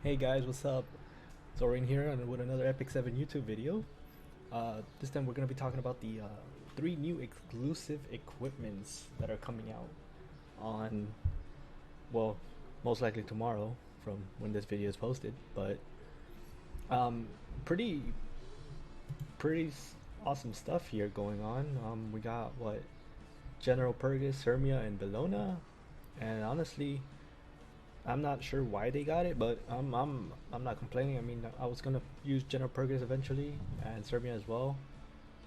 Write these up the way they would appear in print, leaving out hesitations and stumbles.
Hey guys, what's up? Zorin here and with another Epic 7 YouTube video. This time we're going to be talking about the three new exclusive equipments that are coming out on, well, most likely tomorrow from when this video is posted. But um, pretty, awesome stuff here going on. We got what? General Purgus, Hermia, and Bellona. And honestly, I'm not sure why they got it, but I'm not complaining. I mean, I was gonna use General Purgus eventually and Serbia as well.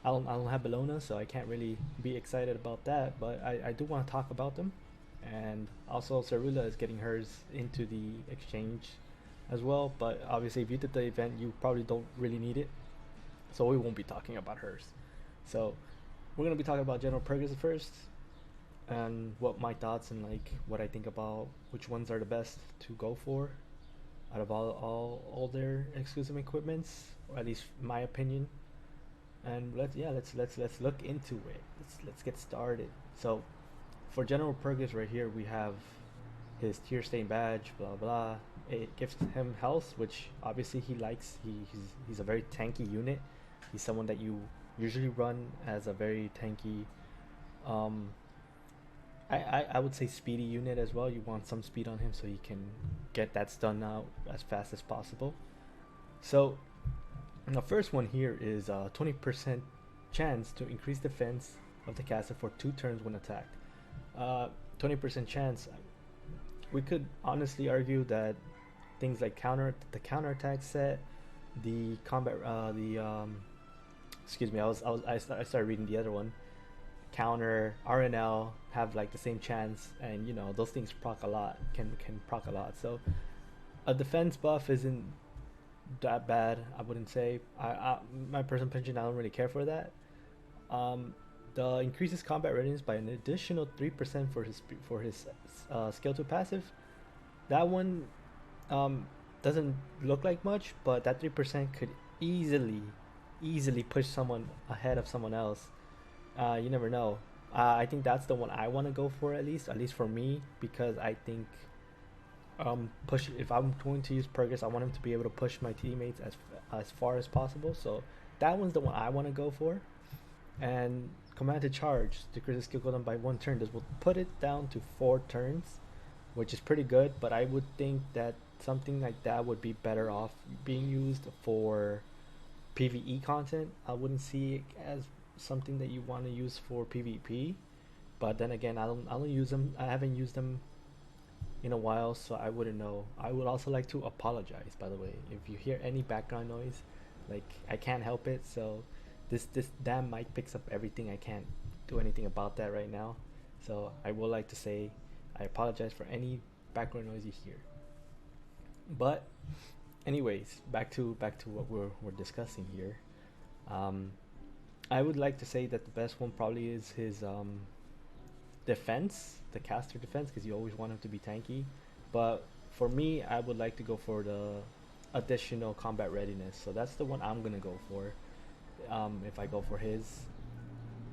I don't have Bologna, so I can't really be excited about that. But I do want to talk about them, and also Cerula is getting hers into the exchange as well. But obviously, if you did the event, you probably don't really need it, so we won't be talking about hers. So we're gonna be talking about General Purgus first, and what my thoughts and like what I think about which ones are the best to go for out of all their exclusive equipments, or at least my opinion. And let's look into it. Let's get started. So for General Purgus right here, we have his Tear Stain badge, blah blah. It gives him health, which obviously he likes. He's a very tanky unit. He's someone that you usually run as a very tanky um, I would say speedy unit as well. You want some speed on him so he can get that stun out as fast as possible. So the first one here is 20% chance to increase defense of the caster for 2 turns when attacked. 20% chance. We could honestly argue that things like the counter attack set, the combat, the excuse me, I started reading the other one, counter RNL have like the same chance, and you know those things proc a lot, can proc a lot. So a defense buff isn't that bad, I wouldn't say. I my personal opinion, I don't really care for that. Um, the increases combat readiness by an additional 3% for his skill 2 passive. That one um, doesn't look like much, but that 3% could easily push someone ahead of someone else. You never know. I think that's the one I want to go for, at least for me, because I think push if I'm going to use Purgus, I want him to be able to push my teammates as far as possible. So that one's the one I want to go for. And command to charge, decrease the skill cooldown by 1 turn. This will put it down to 4 turns, which is pretty good. But I would think that something like that would be better off being used for PVE content. I wouldn't see it as something that you want to use for PvP. But then again, I don't use them. I haven't used them in a while, so I wouldn't know. I would also like to apologize, by the way, if you hear any background noise. Like, I can't help it. So this damn mic picks up everything. I can't do anything about that right now. So I would like to say I apologize for any background noise you hear. But anyways, back to what we're discussing here. Um, I would like to say that the best one probably is his defense, the caster defense, because you always want him to be tanky. But for me, I would like to go for the additional combat readiness. So that's the one I'm gonna go for. If I go for his,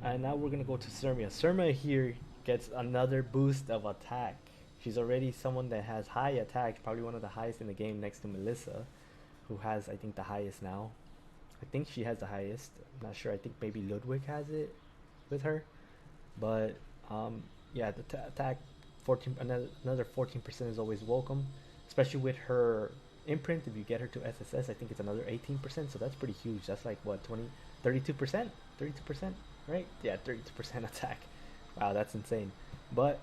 and now we're gonna go to Sermia. Sermia here gets another boost of attack. She's already someone that has high attack, probably one of the highest in the game next to Melissa, who has I think the highest now. I think she has the highest. I'm not sure. I think maybe Ludwig has it with her. But yeah, the attack 14, another 14% is always welcome, especially with her imprint. If you get her to SSS, I think it's another 18%. So that's pretty huge. That's like what 20, 32%, 32%, right? Yeah, 32% attack. Wow, that's insane. But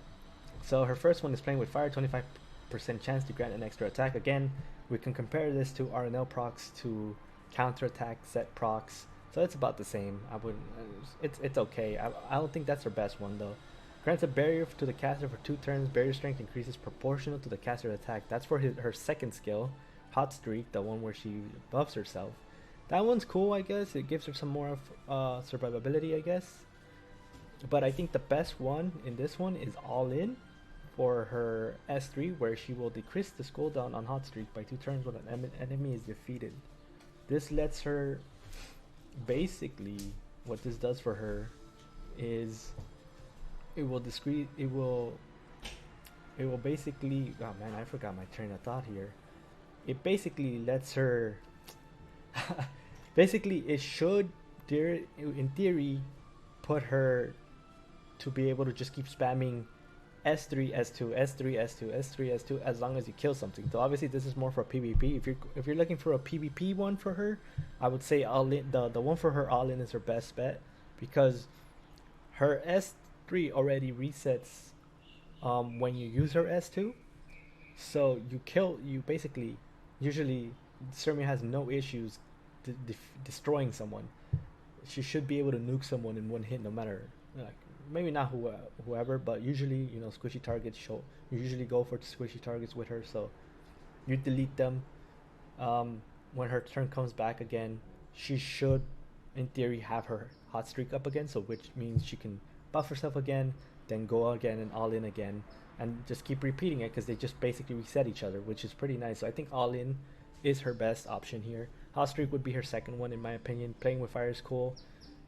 so her first one is playing with fire, 25% chance to grant an extra attack. Again, we can compare this to RNL procs, to counter attack set procs. So it's about the same. I wouldn't. It's okay. I don't think that's her best one though. Grants a barrier to the caster for 2 turns. Barrier strength increases proportional to the caster's attack. That's for her second skill, Hot Streak, the one where she buffs herself. That one's cool, I guess. It gives her some more of survivability, I guess. But I think the best one in this one is All In for her S3, where she will decrease the cooldown on Hot Streak by 2 turns when an enemy is defeated. This lets her basically, what this does for her is it will basically, oh man, I forgot my train of thought here. it basically lets her. Basically, it should, in theory, put her to be able to just keep spamming S3, S2, S3, S2, S3, S2 as long as you kill something. So obviously this is more for PvP. If you're looking for a PvP one for her, I would say all in the one for her all in is her best bet because her S3 already resets when you use her S2. So you basically usually Sermia has no issues destroying someone. She should be able to nuke someone in one hit no matter like maybe not whoever, but usually squishy targets show. You usually go for squishy targets with her, so you delete them. When her turn comes back again, she should, in theory, have her hot streak up again. So which means she can buff herself again, then go again and all in again, and just keep repeating it because they just basically reset each other, which is pretty nice. So I think all in is her best option here. Hot streak would be her second one in my opinion. Playing with fire is cool,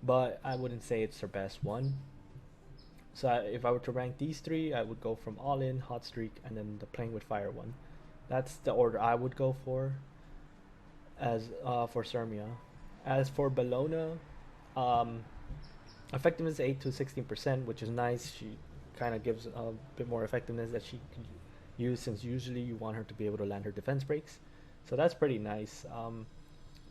but I wouldn't say it's her best one. So if I were to rank these three, I would go from all in, hot streak, and then the playing with fire one. That's the order I would go for. As for Sermia, as for Bellona, um, effectiveness 8 to 16%, which is nice. She kind of gives a bit more effectiveness that she can use since usually you want her to be able to land her defense breaks. So that's pretty nice.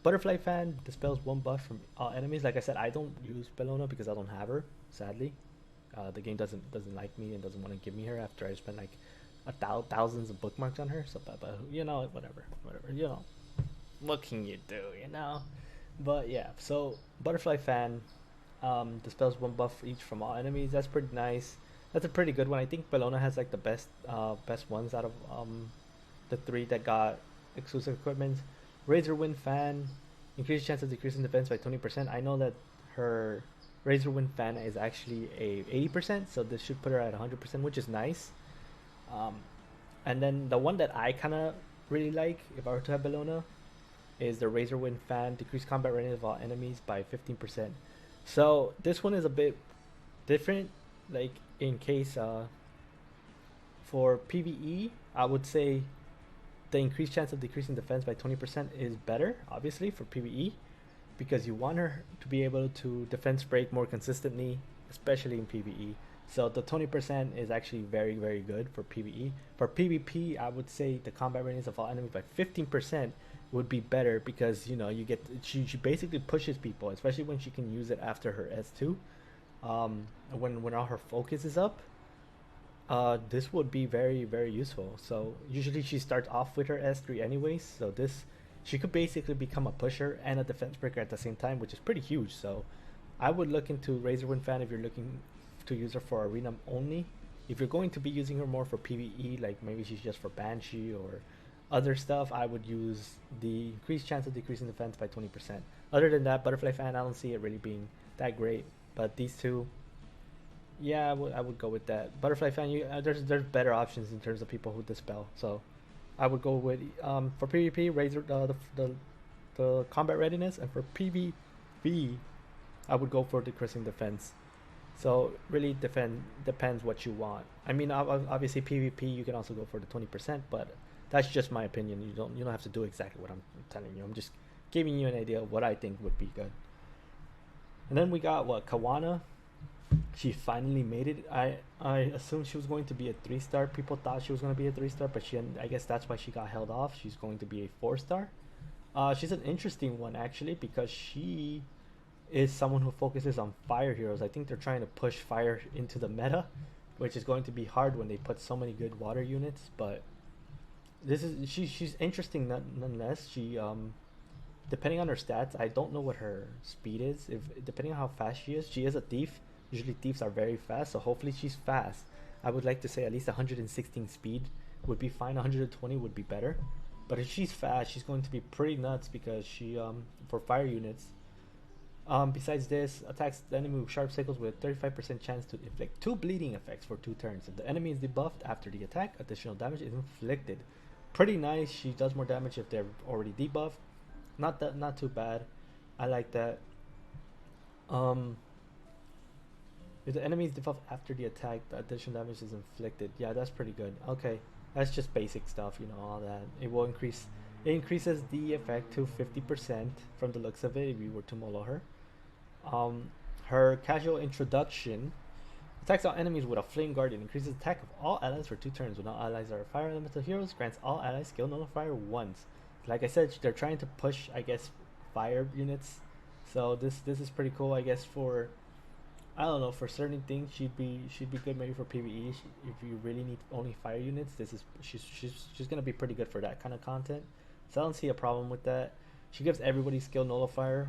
Butterfly Fan dispels one buff from all enemies. Like I said, I don't use Bellona because I don't have her, sadly. The game doesn't like me and doesn't want to give me her after I spent like thousands of bookmarks on her. So, but whatever, what can you do, But yeah, so Butterfly Fan dispels one buff each from all enemies. That's pretty nice. That's a pretty good one. I think Bellona has like the best ones out of the three that got exclusive equipment. Razor Wind Fan increases chance of decreasing defense by 20%. I know that her Razor Wind Fan is actually a 80%, so this should put her at 100%, which is nice. And then the one that I kind of really like, if I were to have Bellona, is the Razor Wind Fan. Decrease combat readiness of all enemies by 15%. So this one is a bit different. Like in case for PvE, I would say the increased chance of decreasing defense by 20% is better, obviously, for PvE, because you want her to be able to defense break more consistently, especially in PvE. So the 20% is actually very, very good for PvE. For PvP, I would say the combat readiness of all enemies by 15% would be better because you get she basically pushes people, especially when she can use it after her S2. When all her focus is up, this would be very, very useful. So usually she starts off with her S3 anyways, so this she could basically become a pusher and a defense breaker at the same time, which is pretty huge. So I would look into Razorwind Fan if you're looking to use her for arena only. If you're going to be using her more for PvE, like maybe she's just for Banshee or other stuff, I would use the increased chance of decreasing defense by 20%. Other than that, Butterfly Fan, I don't see it really being that great. But these two, yeah, I would go with that. Butterfly Fan, there's better options in terms of people who dispel. So I would go with for PvP, Razor the combat readiness, and for PvP, I would go for decreasing defense. So really depends what you want. I mean, obviously PvP you can also go for the 20%, but that's just my opinion. You don't have to do exactly what I'm telling you. I'm just giving you an idea of what I think would be good. And then we got Kawana. She finally made it. I assumed she was going to be a 3-star. People thought she was going to be a 3-star, but I guess that's why she got held off. She's going to be a 4-star. She's an interesting one actually because she is someone who focuses on fire heroes. I think they're trying to push fire into the meta, which is going to be hard when they put so many good water units. But she's interesting nonetheless. She depending on her stats, I don't know what her speed is. If depending on how fast she is a thief. Usually thieves are very fast, so hopefully she's fast. I would like to say at least 116 speed would be fine. 120 would be better. But if she's fast, she's going to be pretty nuts because she for fire units. Besides this, attacks the enemy with sharp sickles with a 35% chance to inflict 2 bleeding effects for 2 turns. If the enemy is debuffed after the attack, additional damage is inflicted. Pretty nice. She does more damage if they're already debuffed. Not too bad. I like that. If the enemy is debuffed after the attack, the additional damage is inflicted. Yeah, that's pretty good. Okay, that's just basic stuff, all that. It will increase It increases the effect to 50% from the looks of it if you were to molo her. Um, Her casual introduction attacks all enemies with a Flame Guardian, increases attack of all allies for 2 turns. When all allies are fire elemental heroes, grants all allies skill nullifier once. Like I said, they're trying to push, I guess, fire units. So this is pretty cool, I guess, for I don't know, for certain things she'd be good maybe for PvE. If you really need only fire units, this is she's gonna be pretty good for that kind of content. So I don't see a problem with that. She gives everybody skill nullifier.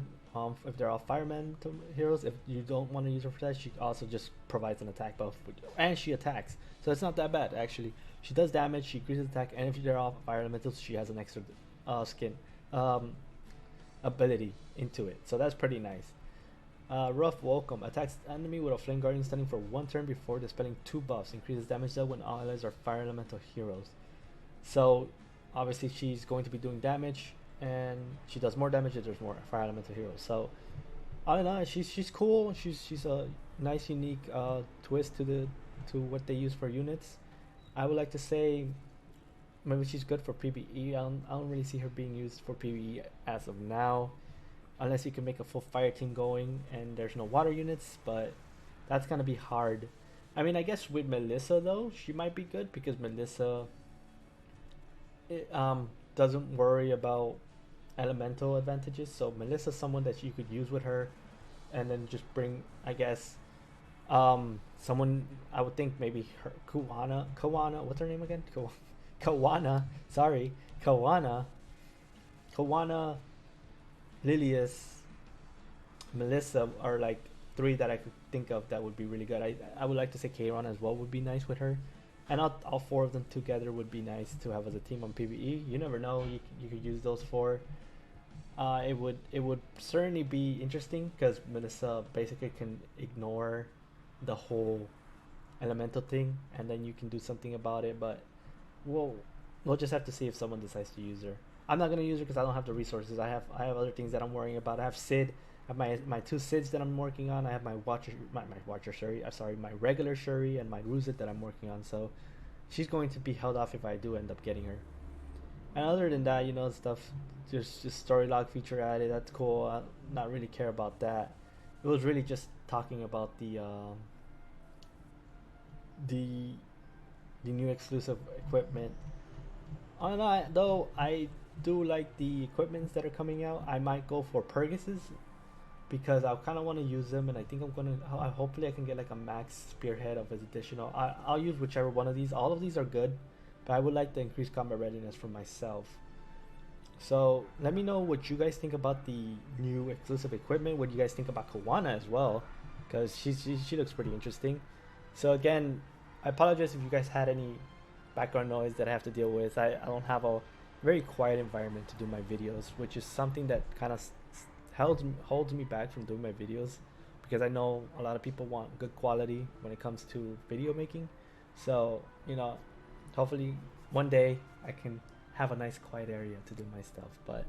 If they're all firemen heroes, if you don't want to use her for that, she also just provides an attack buff, and she attacks. So it's not that bad actually. She does damage, she increases attack, and if they're all fire elementals, she has an extra skin ability into it. So that's pretty nice. Rough Welcome attacks enemy with a Flame Guardian stunning for 1 turn before dispelling 2 buffs. Increases damage dealt when all allies are fire elemental heroes. So obviously she's going to be doing damage, and she does more damage if there's more fire elemental heroes. So I don't know, she's cool. She's a nice unique twist to what they use for units. I would like to say maybe she's good for PvE. I don't really see her being used for PvE as of now, unless you can make a full fire team going and there's no water units, but that's gonna be hard. I mean, I guess with Melissa though, she might be good because Melissa doesn't worry about elemental advantages. So Melissa's someone that you could use with her, and then just bring, I guess, someone. I would think maybe her Kawana. What's her name again? Kawana. Sorry, Kawana. Lilius, Melissa are like 3 that I could think of that would be really good. I would like to say Kayron as well would be nice with her, and all 4 of them together would be nice to have as a team on PvE. You never know, you could use those 4. It would certainly be interesting because Melissa basically can ignore the whole elemental thing, and then you can do something about it. But we'll just have to see if someone decides to use her. I'm not gonna use her because I don't have the resources. I have other things that I'm worrying about. I have Sid. I have my 2 Sids that I'm working on. I have my Watcher Shuri. Sorry, my regular Shuri and my Ruzit that I'm working on. So she's going to be held off if I do end up getting her. And other than that, stuff, just story log feature added. That's cool. I not really care about that. It was really just talking about the new exclusive equipment. Though I do like the equipments that are coming out. I might go for Purgis's because I kind of want to use them, and I think I'm gonna. Hopefully, I can get like a max spearhead of his additional. I'll use whichever one of these. All of these are good, but I would like the increased combat readiness for myself. So let me know what you guys think about the new exclusive equipment. What you guys think about Kawana as well, because she looks pretty interesting. So again, I apologize if you guys had any background noise that I have to deal with. I don't have a very quiet environment to do my videos, which is something that kind of holds me back from doing my videos, because I know a lot of people want good quality when it comes to video making. So hopefully one day I can have a nice quiet area to do my stuff. But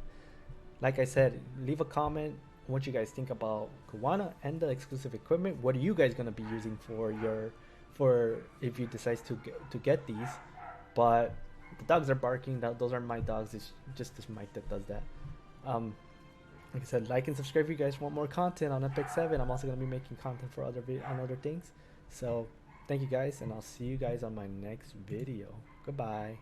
like I said, leave a comment what you guys think about Kawana and the exclusive equipment. What are you guys gonna be using for if you decide to get these? But the dogs are barking. Those are my dogs. It's just this mic that does that. Like I said, like and subscribe if you guys want more content on Epic 7. I'm also going to be making content for other things. So thank you guys, and I'll see you guys on my next video. Goodbye.